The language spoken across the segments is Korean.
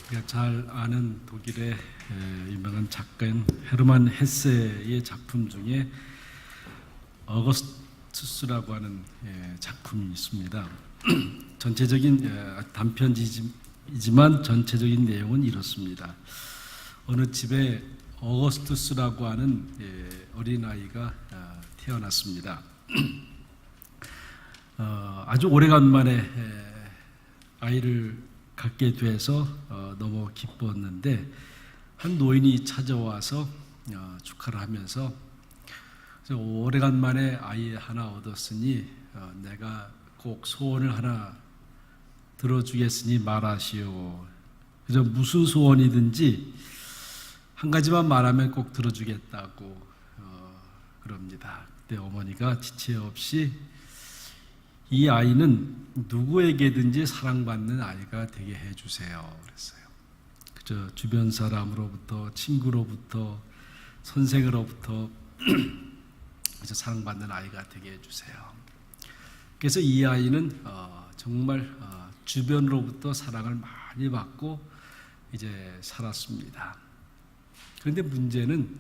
우리가 잘 아는 독일의 유명한 작가인 헤르만 헤세의 작품 중에 어거스투스라고 하는 작품이 있습니다. 전체적인 단편지지만 전체적인 내용은 이렇습니다. 어느 집에 어거스투스라고 하는 어린아이가 태어났습니다. 아주 오래간만에 아이를 갖게 돼서 너무 기뻤는데 한 노인이 찾아와서 축하를 하면서 오래간만에 아이 하나 얻었으니 내가 꼭 소원을 하나 들어주겠으니 말하시오. 그래서 무슨 소원이든지 한 가지만 말하면 꼭 들어주겠다고 그럽니다. 그때 어머니가 지체 없이 이 아이는 누구에게든지 사랑받는 아이가 되게 해주세요 그랬어요. 그저 주변 사람으로부터, 친구로부터, 선생으로부터 그저 사랑받는 아이가 되게 해주세요. 그래서 이 아이는 정말 주변으로부터 사랑을 많이 받고 이제 살았습니다. 그런데 문제는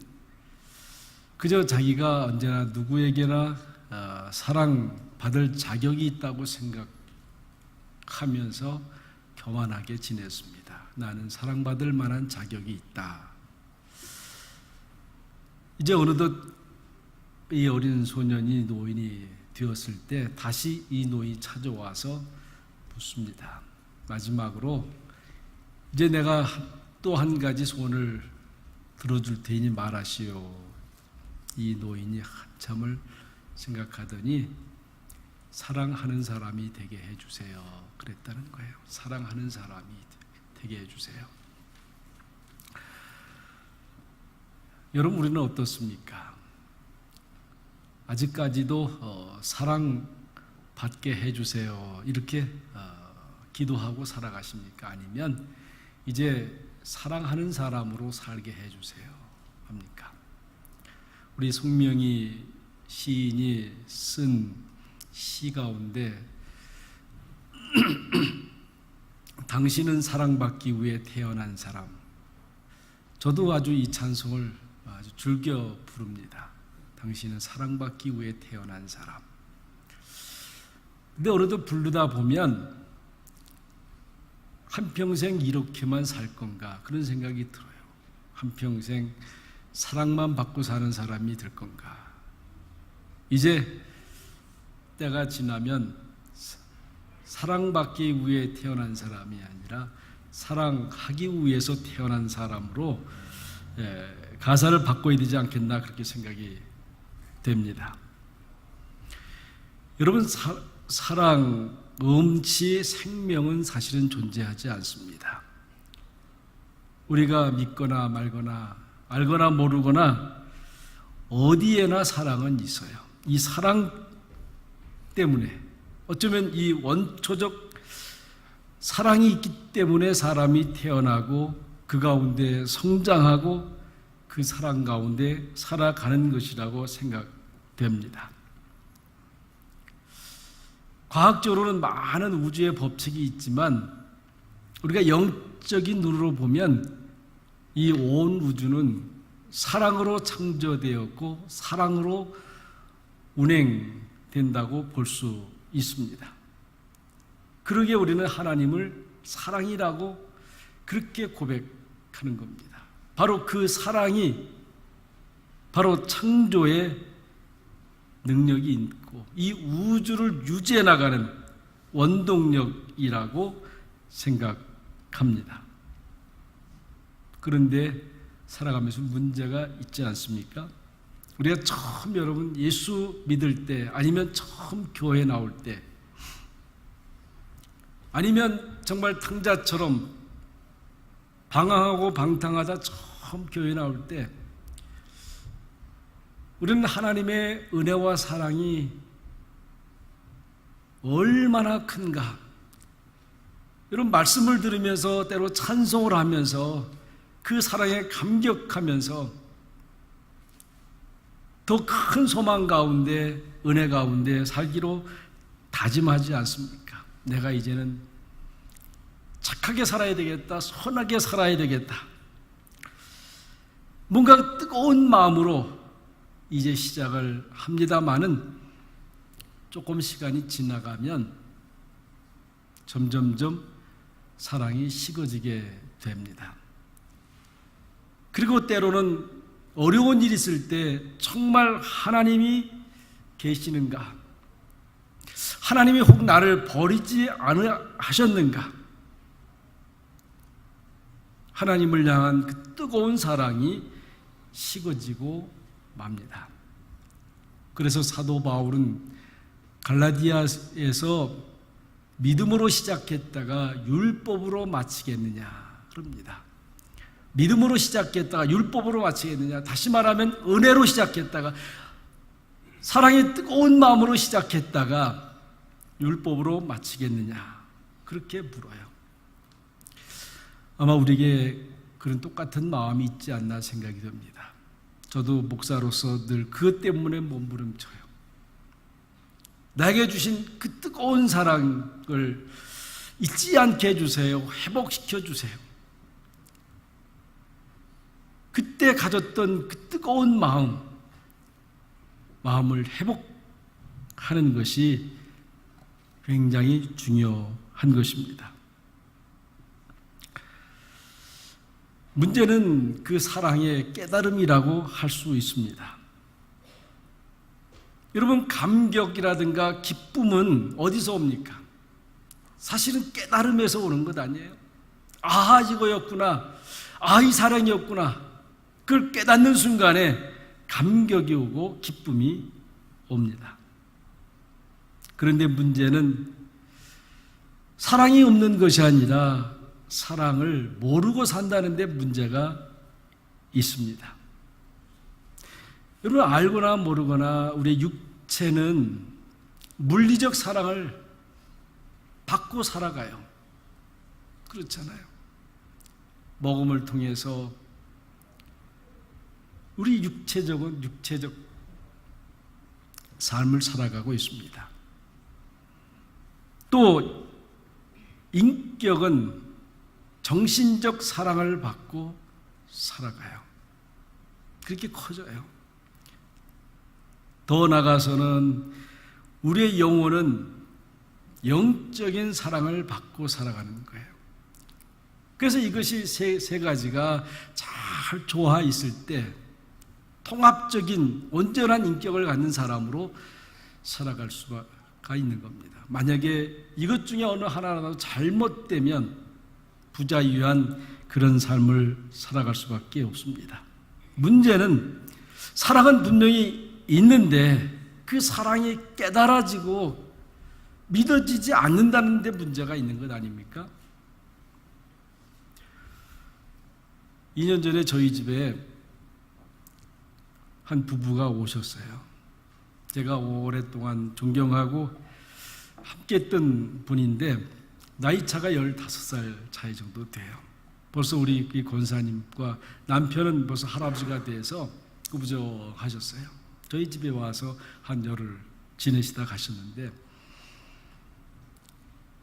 그저 자기가 언제나 누구에게나 사랑받을 자격이 있다고 생각하면서 교만하게 지냈습니다. 나는 사랑받을 만한 자격이 있다. 이제 어느덧 이 어린 소년이 노인이 되었을 때 다시 이 노인이 찾아와서 묻습니다. 마지막으로 이제 내가 또 한 가지 소원을 들어줄 테니 말하시오. 이 노인이 한참을 생각하더니 사랑하는 사람이 되게 해주세요 그랬다는 거예요. 사랑하는 사람이 되게 해주세요. 여러분, 우리는 어떻습니까? 아직까지도 사랑받게 해주세요 이렇게 기도하고 살아가십니까? 아니면 이제 사랑하는 사람으로 살게 해주세요 합니까? 우리 송명희 시인이 쓴 시 가운데 당신은 사랑받기 위해 태어난 사람, 저도 아주 이 찬송을 아주 즐겨 부릅니다. 당신은 사랑받기 위해 태어난 사람. 근데 어느덧 부르다 보면 한평생 이렇게만 살 건가 그런 생각이 들어요. 한평생 사랑만 받고 사는 사람이 될 건가. 이제 때가 지나면 사랑받기 위해 태어난 사람이 아니라 사랑하기 위해서 태어난 사람으로 가사를 바꿔야 되지 않겠나 그렇게 생각이 됩니다. 여러분, 사랑 없이 생명은 사실은 존재하지 않습니다. 우리가 믿거나 말거나 알거나 모르거나 어디에나 사랑은 있어요. 이 사랑 때문에, 어쩌면 이 원초적 사랑이 있기 때문에 사람이 태어나고 그 가운데 성장하고 그 사랑 가운데 살아가는 것이라고 생각됩니다. 과학적으로는 많은 우주의 법칙이 있지만 우리가 영적인 눈으로 보면 이 온 우주는 사랑으로 창조되었고 사랑으로 운행된다고 볼 수 있습니다. 그러기에 우리는 하나님을 사랑이라고 그렇게 고백하는 겁니다. 바로 그 사랑이 바로 창조의 능력이 있고 이 우주를 유지해 나가는 원동력이라고 생각합니다. 그런데 살아가면서 문제가 있지 않습니까? 우리가 처음 여러분 예수 믿을 때 아니면 처음 교회 나올 때 아니면 정말 탕자처럼 방황하고 방탕하다 처음 교회 나올 때 우리는 하나님의 은혜와 사랑이 얼마나 큰가. 여러분, 말씀을 들으면서 때로 찬송을 하면서 그 사랑에 감격하면서 더 큰 소망 가운데 은혜 가운데 살기로 다짐하지 않습니까? 내가 이제는 착하게 살아야 되겠다, 선하게 살아야 되겠다. 뭔가 뜨거운 마음으로 이제 시작을 합니다마는 조금 시간이 지나가면 점점점 사랑이 식어지게 됩니다. 그리고 때로는 어려운 일이 있을 때 정말 하나님이 계시는가? 하나님이 혹 나를 버리지 않으셨는가? 하나님을 향한 그 뜨거운 사랑이 식어지고 맙니다. 그래서 사도 바울은 갈라디아에서 믿음으로 시작했다가 율법으로 마치겠느냐 그럽니다. 믿음으로 시작했다가 율법으로 마치겠느냐, 다시 말하면 은혜로 시작했다가 사랑의 뜨거운 마음으로 시작했다가 율법으로 마치겠느냐 그렇게 물어요. 아마 우리에게 그런 똑같은 마음이 있지 않나 생각이 듭니다. 저도 목사로서 늘 그것 때문에 몸부림쳐요. 나에게 주신 그 뜨거운 사랑을 잊지 않게 해주세요. 회복시켜 주세요. 그때 가졌던 그 뜨거운 마음을 회복하는 것이 굉장히 중요한 것입니다. 문제는 그 사랑의 깨달음이라고 할 수 있습니다. 여러분, 감격이라든가 기쁨은 어디서 옵니까? 사실은 깨달음에서 오는 것 아니에요? 아, 이거였구나. 아, 이 사랑이었구나. 그걸 깨닫는 순간에 감격이 오고 기쁨이 옵니다. 그런데 문제는 사랑이 없는 것이 아니라 사랑을 모르고 산다는 데 문제가 있습니다. 여러분, 알거나 모르거나 우리의 육체는 물리적 사랑을 받고 살아가요. 그렇잖아요. 먹음을 통해서 우리 육체적 삶을 살아가고 있습니다. 또 인격은 정신적 사랑을 받고 살아가요. 그렇게 커져요. 더 나아가서는 우리의 영혼은 영적인 사랑을 받고 살아가는 거예요. 그래서 이것이 세 가지가 잘 조화 있을 때 통합적인 온전한 인격을 갖는 사람으로 살아갈 수가 있는 겁니다. 만약에 이것 중에 어느 하나라도 잘못되면 부자유한 그런 삶을 살아갈 수밖에 없습니다. 문제는 사랑은 분명히 있는데 그 사랑이 깨달아지고 믿어지지 않는다는 데 문제가 있는 것 아닙니까? 2년 전에 저희 집에 한 부부가 오셨어요. 제가 오랫동안 존경하고 함께 했던 분인데 나이차가 15살 차이 정도 돼요. 벌써 우리 권사님과 남편은 벌써 할아버지가 돼서 꾸부적하셨어요. 저희 집에 와서 한 열흘 지내시다 가셨는데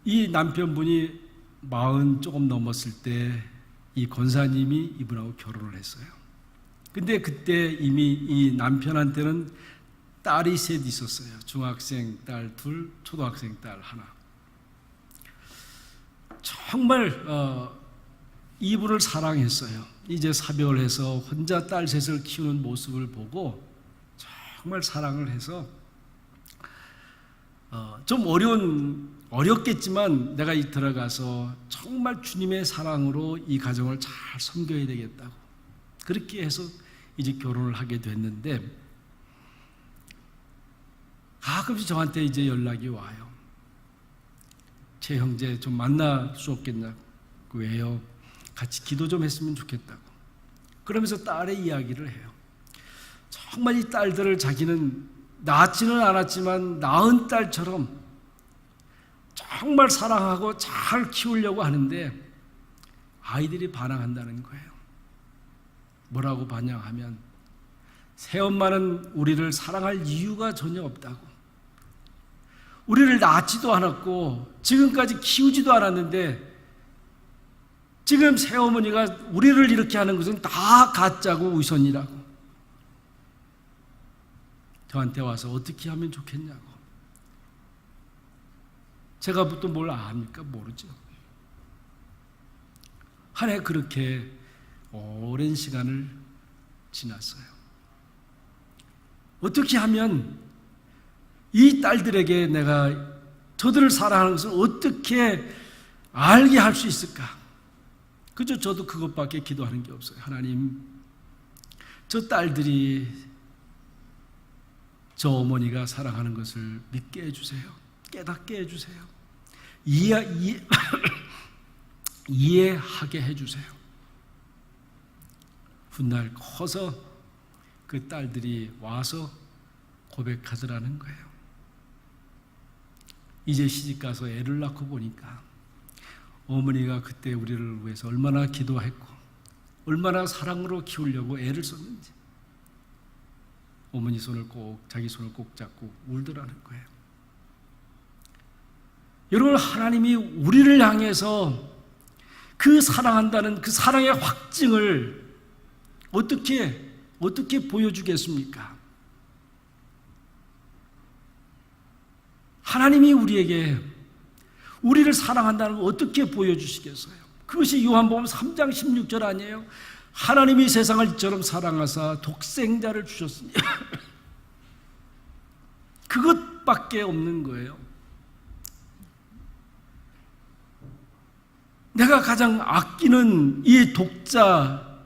이 남편분이 40 조금 넘었을 때 이 권사님이 이분하고 결혼을 했어요. 근데 그때 이미 이 남편한테는 딸이 셋 있었어요. 중학생 딸 2, 초등학생 딸 1. 정말 이분을 사랑했어요. 이제 사별을 해서 혼자 딸 셋을 키우는 모습을 보고 정말 사랑을 해서 좀 어렵겠지만 내가 이 들어가서 정말 주님의 사랑으로 이 가정을 잘 섬겨야 되겠다고 그렇게 해서 이제 결혼을 하게 됐는데 가끔씩 저한테 이제 연락이 와요. 제 형제 좀 만날 수 없겠냐고. 왜요? 같이 기도 좀 했으면 좋겠다고. 그러면서 딸의 이야기를 해요. 정말 이 딸들을 자기는 낳지는 않았지만 낳은 딸처럼 정말 사랑하고 잘 키우려고 하는데 아이들이 반항한다는 거예요. 뭐라고 반항하면 새엄마는 우리를 사랑할 이유가 전혀 없다고. 우리를 낳지도 않았고 지금까지 키우지도 않았는데 지금 새어머니가 우리를 이렇게 하는 것은 다 가짜고 위선이라고 저한테 와서 어떻게 하면 좋겠냐고. 제가 또 뭘 압니까? 모르죠. 한 해 그렇게 오랜 시간을 지났어요. 어떻게 하면 이 딸들에게 내가 저들을 사랑하는 것을 어떻게 알게 할 수 있을까? 그저 저도 그것밖에 기도하는 게 없어요. 하나님, 저 딸들이 저 어머니가 사랑하는 것을 믿게 해주세요. 깨닫게 해주세요. 이해하게 해주세요. 훗날 커서 그 딸들이 와서 고백하더라는 거예요. 이제 시집가서 애를 낳고 보니까 어머니가 그때 우리를 위해서 얼마나 기도했고 얼마나 사랑으로 키우려고 애를 썼는지 어머니 손을 자기 손을 꼭 잡고 울더라는 거예요. 여러분, 하나님이 우리를 향해서 그 사랑한다는 그 사랑의 확증을 어떻게 보여주겠습니까? 하나님이 우리에게 우리를 사랑한다는 걸 어떻게 보여주시겠어요? 그것이 요한복음 3장 16절 아니에요? 하나님이 세상을 이처럼 사랑하사 독생자를 주셨으니 그것밖에 없는 거예요. 내가 가장 아끼는 이 독자,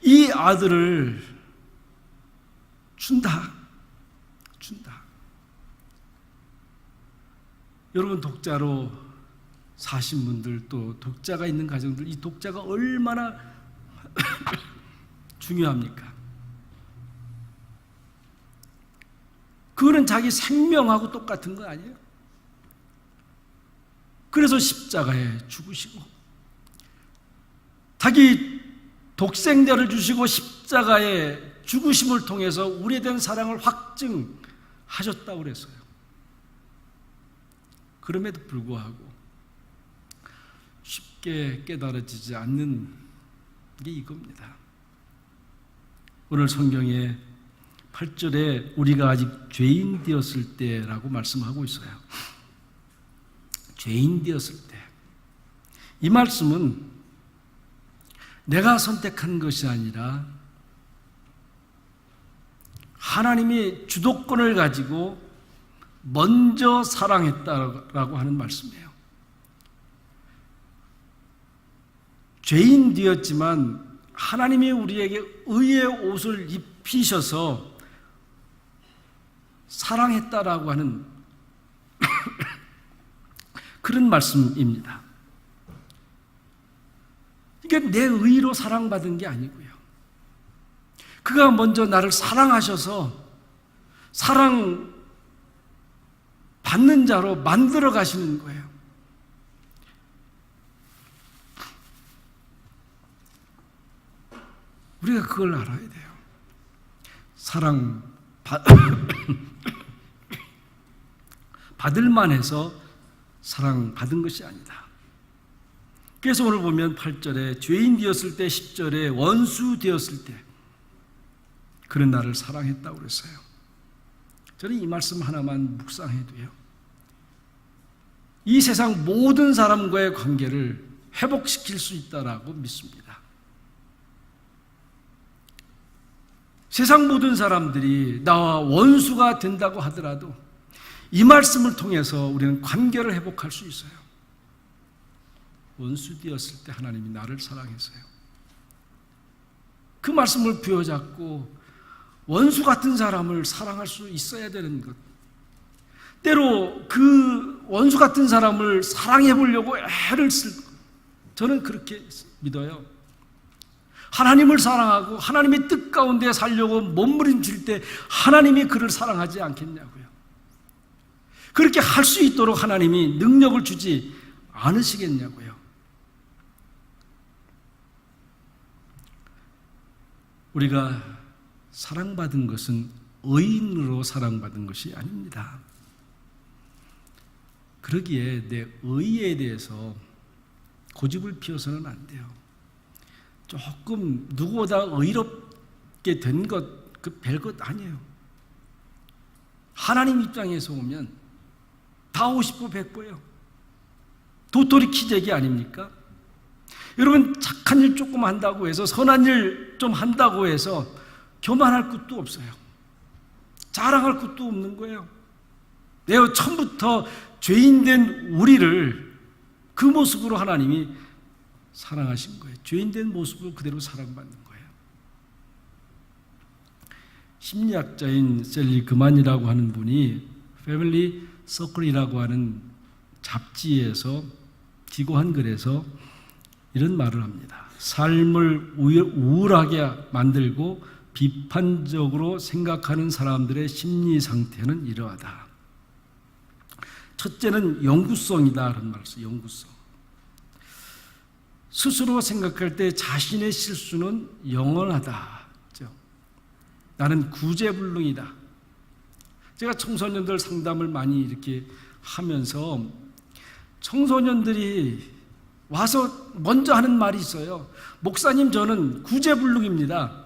이 아들을 준다. 여러분, 독자로 사신 분들, 또 독자가 있는 가정들, 이 독자가 얼마나 중요합니까? 그거는 자기 생명하고 똑같은 거 아니에요? 그래서 십자가에 죽으시고 자기 독생자를 주시고 십자가에 죽으심을 통해서 우리에 대한 사랑을 확증하셨다고 그랬어요. 그럼에도 불구하고 쉽게 깨달아지지 않는 게 이겁니다. 오늘 성경에 8절에 우리가 아직 죄인 되었을 때라고 말씀하고 있어요. 죄인 되었을 때. 이 말씀은 내가 선택한 것이 아니라 하나님이 주도권을 가지고 먼저 사랑했다라고 하는 말씀이에요. 죄인 되었지만 하나님이 우리에게 의의 옷을 입히셔서 사랑했다라고 하는 그런 말씀입니다. 이게 내 의로 사랑받은 게 아니고요. 그가 먼저 나를 사랑하셔서 사랑 받는 자로 만들어 가시는 거예요. 우리가 그걸 알아야 돼요. 사랑 받을 만해서 사랑 받은 것이 아니다. 그래서 오늘 보면 8절에 죄인 되었을 때, 10절에 원수 되었을 때 그는 나를 사랑했다고 그랬어요. 저는 이 말씀 하나만 묵상해도요, 이 세상 모든 사람과의 관계를 회복시킬 수 있다라고 믿습니다. 세상 모든 사람들이 나와 원수가 된다고 하더라도 이 말씀을 통해서 우리는 관계를 회복할 수 있어요. 원수 되었을 때 하나님이 나를 사랑했어요. 그 말씀을 부여잡고 원수 같은 사람을 사랑할 수 있어야 되는 것. 때로 그 원수 같은 사람을 사랑해 보려고 애를 쓸 것. 저는 그렇게 믿어요. 하나님을 사랑하고 하나님의 뜻 가운데 살려고 몸부림칠 때 하나님이 그를 사랑하지 않겠냐고요. 그렇게 할 수 있도록 하나님이 능력을 주지 않으시겠냐고요. 우리가 사랑받은 것은 의인으로 사랑받은 것이 아닙니다. 그러기에 내 의에 대해서 고집을 피워서는 안 돼요. 조금 누구보다 의롭게 된 것, 그 별것 아니에요. 하나님 입장에서 보면 다 50부 100부예요. 도토리 키재기 아닙니까? 여러분, 착한 일 조금 한다고 해서, 선한 일 좀 한다고 해서 교만할 것도 없어요. 자랑할 것도 없는 거예요. 내가 처음부터 죄인된 우리를 그 모습으로 하나님이 사랑하신 거예요. 죄인된 모습으로 그대로 사랑받는 거예요. 심리학자인 셀리 그만이라고 하는 분이 패밀리 서클이라고 하는 잡지에서 기고한 글에서 이런 말을 합니다. 삶을 우울하게 만들고 비판적으로 생각하는 사람들의 심리 상태는 이러하다. 첫째는 영구성이다. 그런 말을 써요. 영구성. 스스로 생각할 때 자신의 실수는 영원하다. 그렇죠? 나는 구제불능이다. 제가 청소년들 상담을 많이 이렇게 하면서 청소년들이 와서 먼저 하는 말이 있어요. 목사님, 저는 구제불능입니다.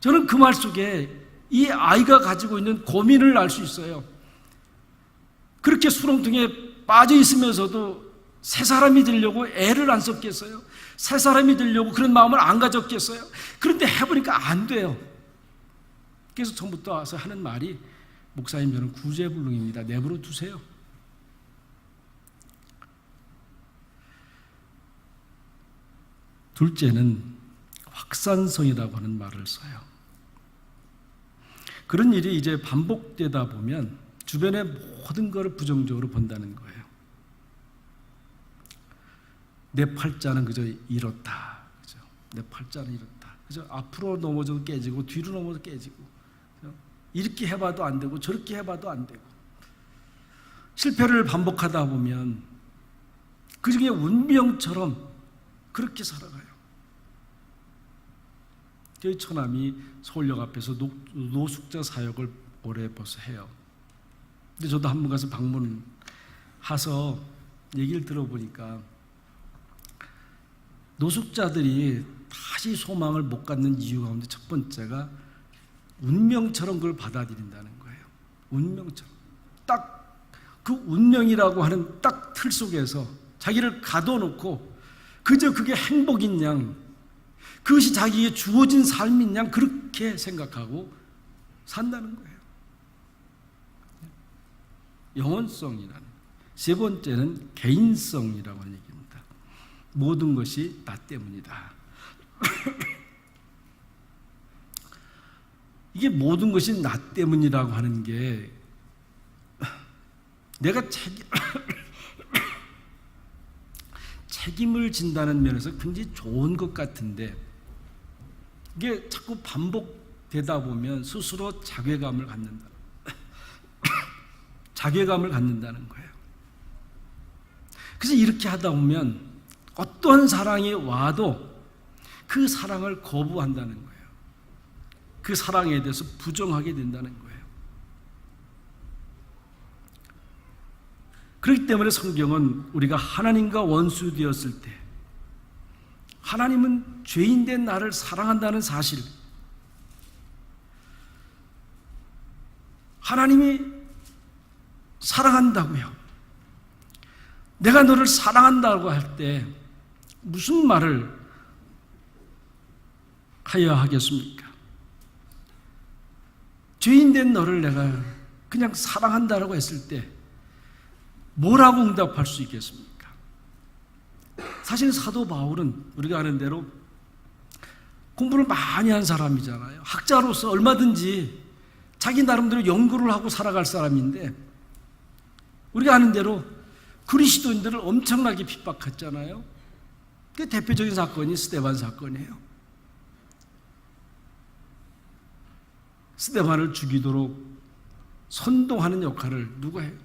저는 그 말 속에 이 아이가 가지고 있는 고민을 알 수 있어요. 그렇게 수렁통에 빠져 있으면서도 새 사람이 되려고 애를 안 썼겠어요? 새 사람이 되려고 그런 마음을 안 가졌겠어요? 그런데 해보니까 안 돼요. 그래서 처음부터 와서 하는 말이, 목사님, 저는 구제불능입니다. 내버려 두세요. 둘째는 확산성이라고 하는 말을 써요. 그런 일이 이제 반복되다 보면 주변의 모든 것을 부정적으로 본다는 거예요. 내 팔자는 그저 이렇다. 그죠? 내 팔자는 이렇다. 그죠? 앞으로 넘어져도 깨지고 뒤로 넘어져도 깨지고, 그죠? 이렇게 해봐도 안 되고 저렇게 해봐도 안 되고, 실패를 반복하다 보면 그중에 운명처럼 그렇게 살아가요. 저희 처남이 서울역 앞에서 노숙자 사역을 오래 벌써 해요. 근데 저도 한 번 가서 방문해서 얘기를 들어보니까 노숙자들이 다시 소망을 못 갖는 이유 가운데 첫 번째가 운명처럼 그걸 받아들인다는 거예요. 운명처럼. 딱 그 운명이라고 하는 딱 틀 속에서 자기를 가둬놓고 그저 그게 행복인 양, 그것이 자기에게 주어진 삶인 양 그렇게 생각하고 산다는 거예요. 영혼성이라는. 세 번째는 개인성이라고 하는 얘기입니다. 모든 것이 나 때문이다. 이게 모든 것이 나 때문이라고 하는 게 내가 책임을 진다는 면에서 굉장히 좋은 것 같은데, 이게 자꾸 반복되다 보면 스스로 자괴감을 갖는다. 자괴감을 갖는다는 거예요. 그래서 이렇게 하다 보면 어떤 사랑이 와도 그 사랑을 거부한다는 거예요. 그 사랑에 대해서 부정하게 된다는 거예요. 그렇기 때문에 성경은 우리가 하나님과 원수 되었을 때 하나님은 죄인된 나를 사랑한다는 사실, 하나님이 사랑한다고요. 내가 너를 사랑한다고 할 때 무슨 말을 하여야 하겠습니까? 죄인된 너를 내가 그냥 사랑한다고 했을 때 뭐라고 응답할 수 있겠습니까? 사실 사도 바울은 우리가 아는 대로 공부를 많이 한 사람이잖아요. 학자로서 얼마든지 자기 나름대로 연구를 하고 살아갈 사람인데, 우리가 아는 대로 그리스도인들을 엄청나게 핍박했잖아요. 그 대표적인 사건이 스데반 사건이에요. 스데반을 죽이도록 선동하는 역할을 누가 해요?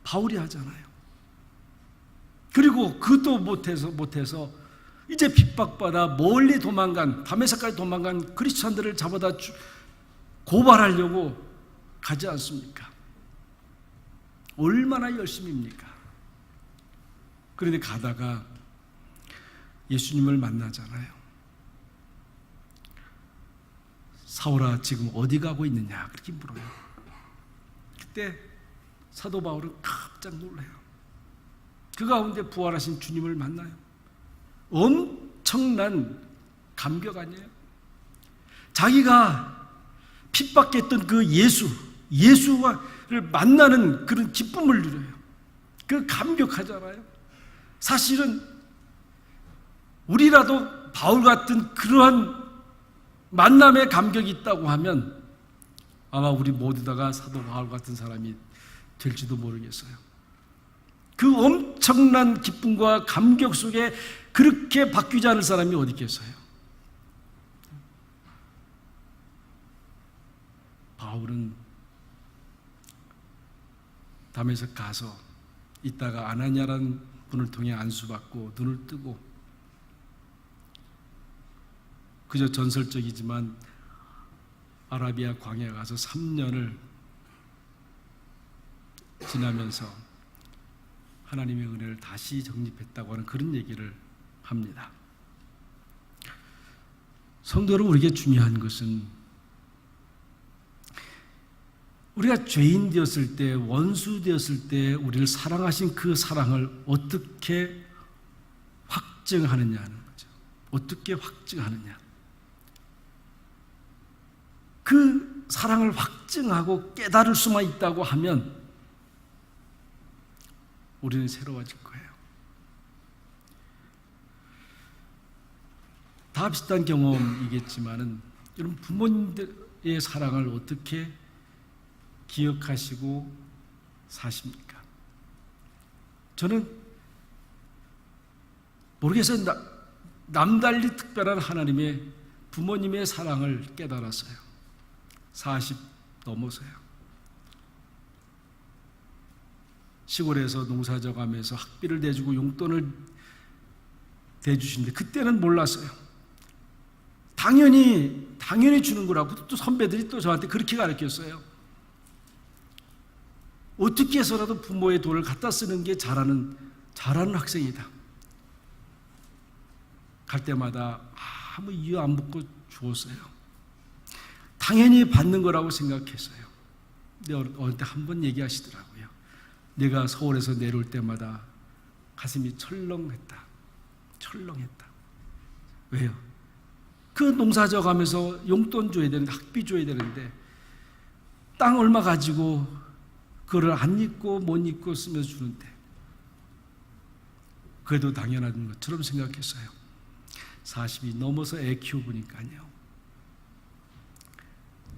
바울이 하잖아요. 그리고 그것도 못해서 이제 핍박받아 멀리 도망간, 다메섹까지 도망간 크리스찬들을 잡아다 고발하려고 가지 않습니까? 얼마나 열심입니까? 그런데 가다가 예수님을 만나잖아요. 사울아, 지금 어디 가고 있느냐? 그렇게 물어요. 그때 사도 바울은 깜짝 놀라요. 그 가운데 부활하신 주님을 만나요. 엄청난 감격 아니에요? 자기가 핍박했던 그 예수를 만나는 그런 기쁨을 누려요. 그 감격하잖아요. 사실은 우리라도 바울 같은 그러한 만남의 감격이 있다고 하면 아마 우리 모두 다가 사도 바울 같은 사람이 될지도 모르겠어요. 그 엄청난 기쁨과 감격 속에 그렇게 바뀌지 않을 사람이 어디 있겠어요? 바울은 다메섹 가서 있다가 아나니아라는 분을 통해 안수받고 눈을 뜨고 그저 전설적이지만 아라비아 광야에 가서 3년을 지나면서 하나님의 은혜를 다시 정립했다고 하는 그런 얘기를 합니다. 성도 여러분, 우리에게 중요한 것은 우리가 죄인 되었을 때, 원수 되었을 때 우리를 사랑하신 그 사랑을 어떻게 확증하느냐 하는 거죠. 어떻게 확증하느냐. 그 사랑을 확증하고 깨달을 수만 있다고 하면 우리는 새로워질 거예요. 다 비슷한 경험이겠지만은 여러분, 부모님들의 사랑을 어떻게 기억하시고 사십니까? 저는 모르겠어요. 남달리 특별한 하나님의 부모님의 사랑을 깨달았어요. 40 넘어서요. 시골에서 농사져가면서 학비를 대주고 용돈을 대주시는데 그때는 몰랐어요. 당연히 주는 거라고 또 선배들이 또 저한테 그렇게 가르쳤어요. 어떻게 해서라도 부모의 돈을 갖다 쓰는 게 잘하는 학생이다. 갈 때마다 아무 이유 안 묻고 주었어요. 당연히 받는 거라고 생각했어요. 근데 어느 때 한 번 얘기하시더라고요. 내가 서울에서 내려올 때마다 가슴이 철렁했다. 왜요? 그 농사 져가면서 용돈 줘야 되는데, 학비 줘야 되는데 땅 얼마 가지고 그걸 안 입고 못 입고 쓰면서 주는데 그래도 당연한 것처럼 생각했어요. 40이 넘어서 애 키워보니까요,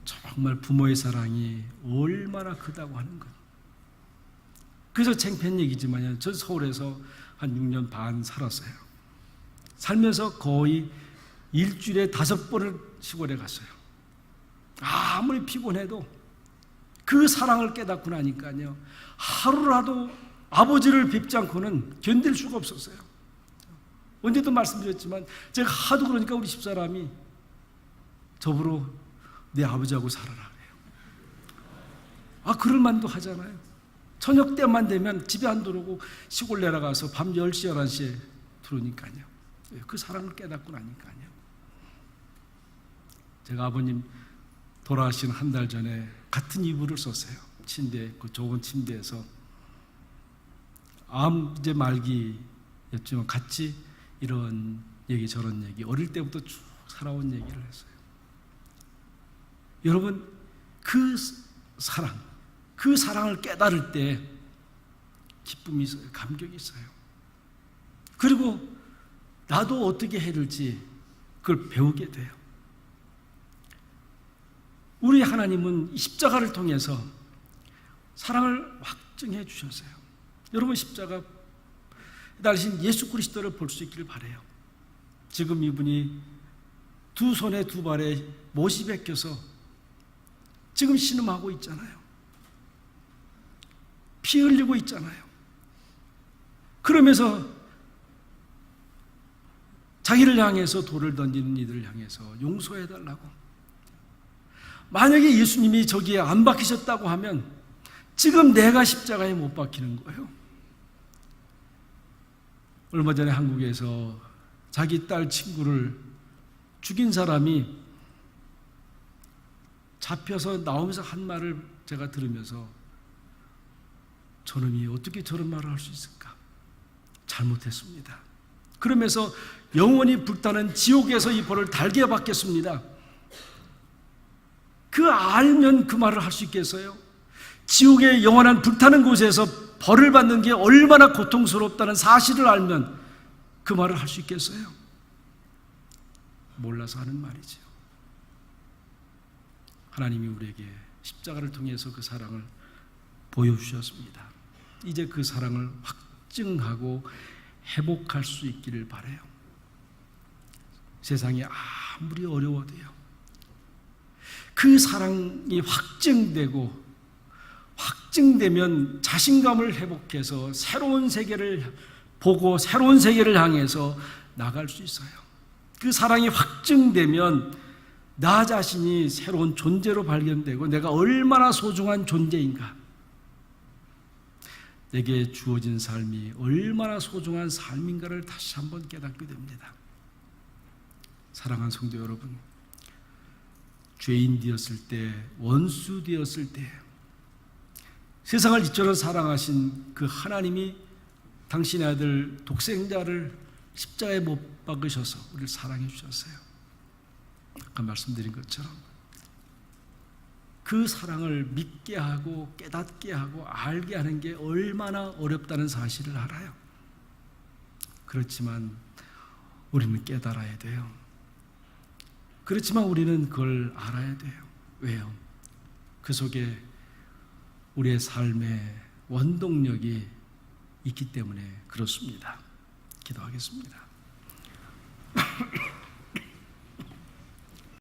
정말 부모의 사랑이 얼마나 크다고 하는 것. 그래서 창피한 얘기지만 전 서울에서 한 6년 반 살았어요. 살면서 거의 일주일에 5번을 시골에 갔어요. 아무리 피곤해도 그 사랑을 깨닫고 나니까요, 하루라도 아버지를 뵙지 않고는 견딜 수가 없었어요. 언제도 말씀드렸지만 제가 하도 그러니까 우리 집사람이 저보러 내 아버지하고 살아라 그래요. 그럴 만도 하잖아요. 저녁 때만 되면 집에 안 들어오고 시골 내려가서 밤 10시, 11시에 들어오니까요. 그 사랑을 깨닫고 나니까요. 제가 아버님 돌아가신 한 달 전에 같은 이불을 썼어요. 침대, 그 좁은 침대에서 암 이제 말기였지만 같이 이런 얘기 저런 얘기, 어릴 때부터 쭉 살아온 얘기를 했어요. 여러분, 그 사랑을 깨달을 때 기쁨이 있어요. 감격이 있어요. 그리고 나도 어떻게 해야 될지 그걸 배우게 돼요. 우리 하나님은 십자가를 통해서 사랑을 확증해 주셨어요. 여러분, 십자가 달리신 예수 그리스도를 볼 수 있기를 바라요. 지금 이분이 두 손에 두 발에 못이 베껴서 지금 신음하고 있잖아요. 피 흘리고 있잖아요. 그러면서 자기를 향해서 돌을 던지는 이들을 향해서 용서해달라고. 만약에 예수님이 저기에 안 박히셨다고 하면 지금 내가 십자가에 못 박히는 거예요. 얼마 전에 한국에서 자기 딸 친구를 죽인 사람이 잡혀서 나오면서 한 말을 제가 들으면서 저놈이 어떻게 저런 말을 할 수 있을까? 잘못했습니다. 그러면서 영원히 불타는 지옥에서 이 벌을 달게 받겠습니다. 그 알면 그 말을 할 수 있겠어요? 지옥의 영원한 불타는 곳에서 벌을 받는 게 얼마나 고통스럽다는 사실을 알면 그 말을 할 수 있겠어요? 몰라서 하는 말이죠. 하나님이 우리에게 십자가를 통해서 그 사랑을 보여주셨습니다. 이제 그 사랑을 확증하고 회복할 수 있기를 바라요. 세상이 아무리 어려워도요, 그 사랑이 확증되면 자신감을 회복해서 새로운 세계를 보고 새로운 세계를 향해서 나갈 수 있어요. 그 사랑이 확증되면 나 자신이 새로운 존재로 발견되고 내가 얼마나 소중한 존재인가, 내게 주어진 삶이 얼마나 소중한 삶인가를 다시 한번 깨닫게 됩니다. 사랑하는 성도 여러분, 죄인 되었을 때, 원수 되었을 때 세상을 이처럼 사랑하신 그 하나님이 당신의 아들 독생자를 십자가에 못 박으셔서 우리를 사랑해 주셨어요. 아까 말씀드린 것처럼 그 사랑을 믿게 하고 깨닫게 하고 알게 하는 게 얼마나 어렵다는 사실을 알아요. 그렇지만 우리는 깨달아야 돼요. 그렇지만 우리는 그걸 알아야 돼요. 왜요? 그 속에 우리의 삶의 원동력이 있기 때문에 그렇습니다. 기도하겠습니다.